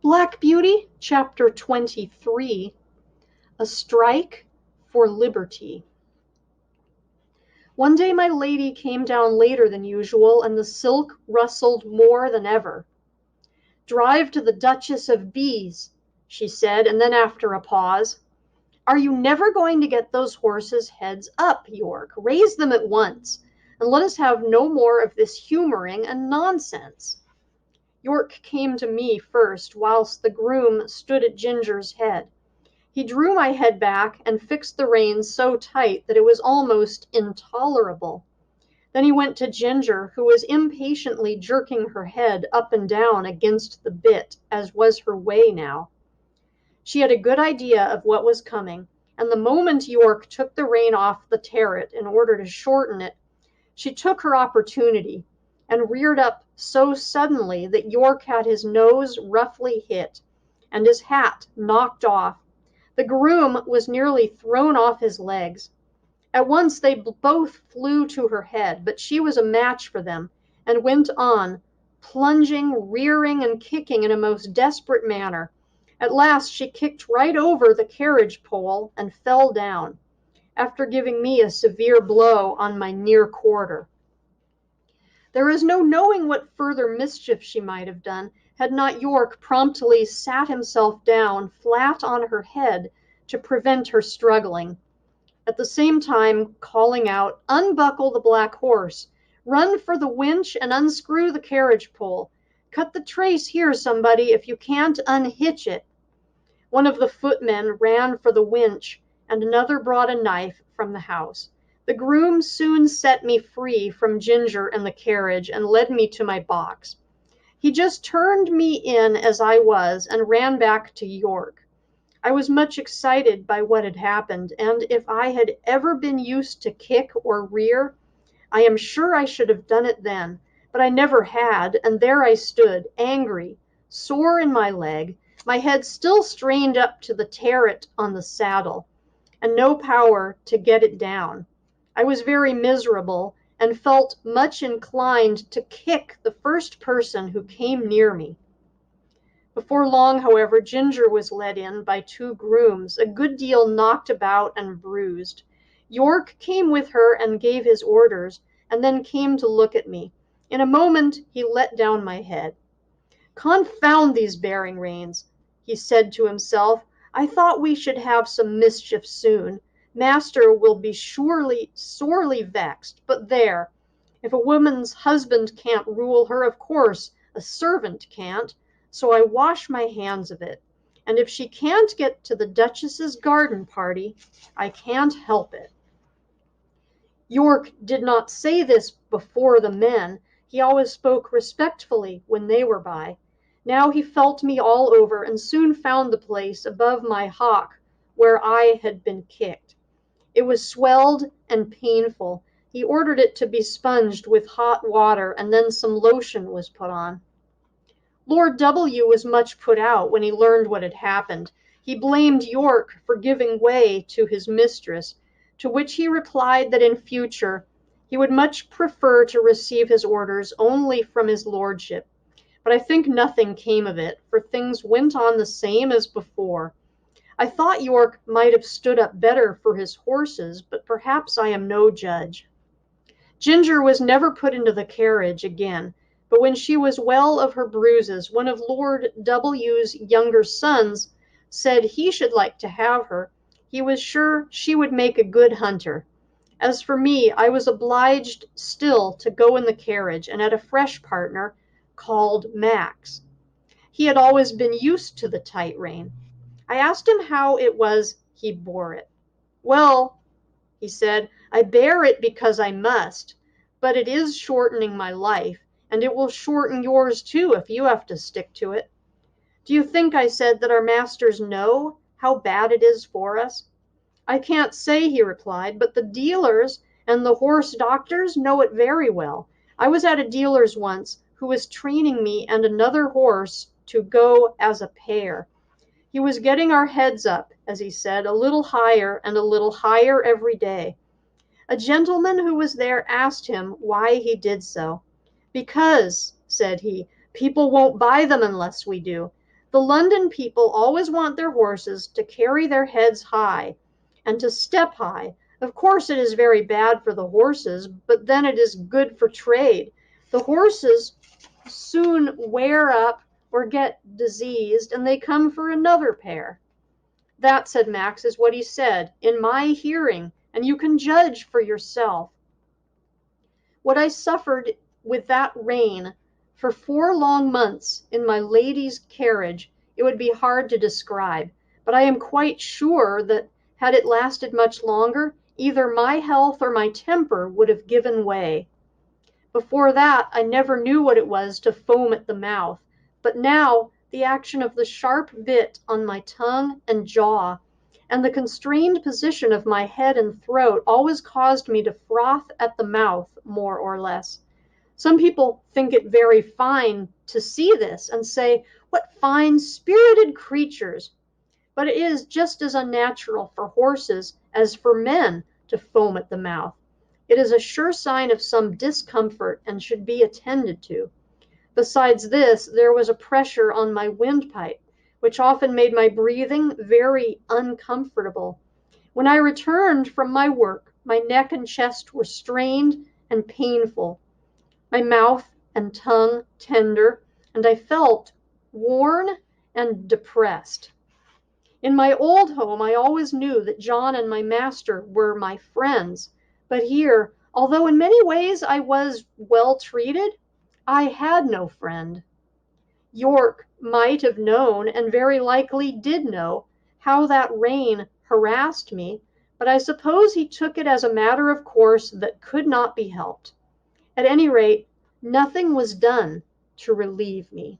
Black Beauty, Chapter 23, A Strike for Liberty. One day my lady came down later than usual, and the silk rustled more than ever. "Drive to the Duchess of B.'s," she said, and then after a pause, "Are you never going to get those horses' heads up, York? Raise them at once, and let us have no more of this humoring and nonsense." York came to me first, whilst the groom stood at Ginger's head. He drew my head back and fixed the reins so tight that it was almost intolerable. Then he went to Ginger, who was impatiently jerking her head up and down against the bit, as was her way now. She had a good idea of what was coming, and the moment York took the rein off the terret in order to shorten it, she took her opportunity and reared up so suddenly that York had his nose roughly hit and his hat knocked off. The groom was nearly thrown off his legs. At once they both flew to her head, but she was a match for them and went on, plunging, rearing, and kicking in a most desperate manner. At last she kicked right over the carriage pole and fell down, after giving me a severe blow on my near quarter. There is no knowing what further mischief she might have done, had not York promptly sat himself down flat on her head to prevent her struggling, at the same time calling out, "Unbuckle the black horse! Run for the winch and unscrew the carriage pole! Cut the trace here, somebody, if you can't unhitch it!" One of the footmen ran for the winch, and another brought a knife from the house. The groom soon set me free from Ginger and the carriage and led me to my box. He just turned me in as I was and ran back to York. I was much excited by what had happened, and if I had ever been used to kick or rear, I am sure I should have done it then, but I never had, and there I stood, angry, sore in my leg, my head still strained up to the terret on the saddle, and no power to get it down. I was very miserable, and felt much inclined to kick the first person who came near me. Before long, however, Ginger was led in by two grooms, a good deal knocked about and bruised. York came with her and gave his orders, and then came to look at me. In a moment he let down my head. "Confound these bearing reins," he said to himself. "I thought we should have some mischief soon. Master will be surely sorely vexed, but there, if a woman's husband can't rule her, of course a servant can't, so I wash my hands of it. And if she can't get to the Duchess's garden party, I can't help it." York did not say this before the men. He always spoke respectfully when they were by. Now he felt me all over and soon found the place above my hock where I had been kicked. It was swelled and painful. He ordered it to be sponged with hot water, and then some lotion was put on. Lord W. was much put out when he learned what had happened. He blamed York for giving way to his mistress, to which he replied that in future he would much prefer to receive his orders only from his lordship. But I think nothing came of it, for things went on the same as before. I thought York might have stood up better for his horses, but perhaps I am no judge. Ginger was never put into the carriage again, but when she was well of her bruises, one of Lord W.'s younger sons said he should like to have her. He was sure she would make a good hunter. As for me, I was obliged still to go in the carriage, and had a fresh partner called Max. He had always been used to the tight rein. I asked him how it was he bore it. "Well," he said, "I bear it because I must, but it is shortening my life, and it will shorten yours too if you have to stick to it." "Do you think," I said, "that our masters know how bad it is for us?" "I can't say," he replied, "but the dealers and the horse doctors know it very well. I was at a dealer's once who was training me and another horse to go as a pair. He was getting our heads up, as he said, a little higher and a little higher every day. A gentleman who was there asked him why he did so. "Because," said he, "people won't buy them unless we do. The London people always want their horses to carry their heads high and to step high. Of course it is very bad for the horses, but then it is good for trade. The horses soon wear up or get diseased, and they come for another pair. That, said Max, is what he said, in my hearing, and you can judge for yourself. What I suffered with that rain for 4 long months in my lady's carriage, it would be hard to describe, but I am quite sure that had it lasted much longer, either my health or my temper would have given way. Before that, I never knew what it was to foam at the mouth, but now the action of the sharp bit on my tongue and jaw, and the constrained position of my head and throat always caused me to froth at the mouth, more or less. Some people think it very fine to see this and say, what fine, spirited creatures! But it is just as unnatural for horses as for men to foam at the mouth. It is a sure sign of some discomfort and should be attended to. Besides this, there was a pressure on my windpipe, which often made my breathing very uncomfortable. When I returned from my work, my neck and chest were strained and painful, my mouth and tongue tender, and I felt worn and depressed. In my old home, I always knew that John and my master were my friends, but here, although in many ways I was well treated, I had no friend. York might have known, and very likely did know, how that rain harassed me, but I suppose he took it as a matter of course that could not be helped. At any rate, nothing was done to relieve me.